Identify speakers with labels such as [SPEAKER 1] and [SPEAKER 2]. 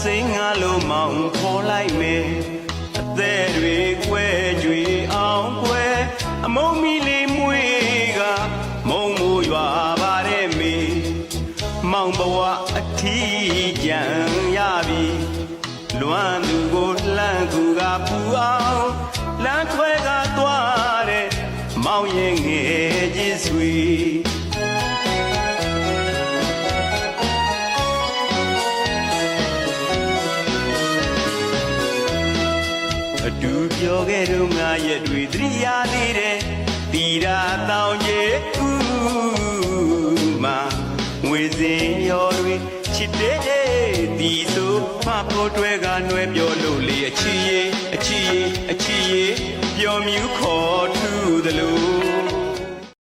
[SPEAKER 1] စိန်ငါလိုမောင်ခေါ်လိုက်မယ်အသက်တွေကွဲကြွေအောင်ကွယ်အမုံမီလေးမွေးကမုံမိုးရွာပါတယ်မေမောင်ဘဝအထီးကြံရပြီလွမ်းသူကိုလှမ်းသူကပူအောင်လမ်းခွဲကသွားတဲ့မောင်ရဲ့ငယ်ကြီးဆွေအတူပြောခဲ့တော့ငါရဲ့တွေသတိရသေးတယ်တီရာတောင်ကြီးမငွေစင်ရော်တွေချစ်တဲ့ဒီဆိုဖဖို့တွဲကနွယ်ပြောလို့လေအချီရေးပျော်မြူးခေါ်ထူးသလို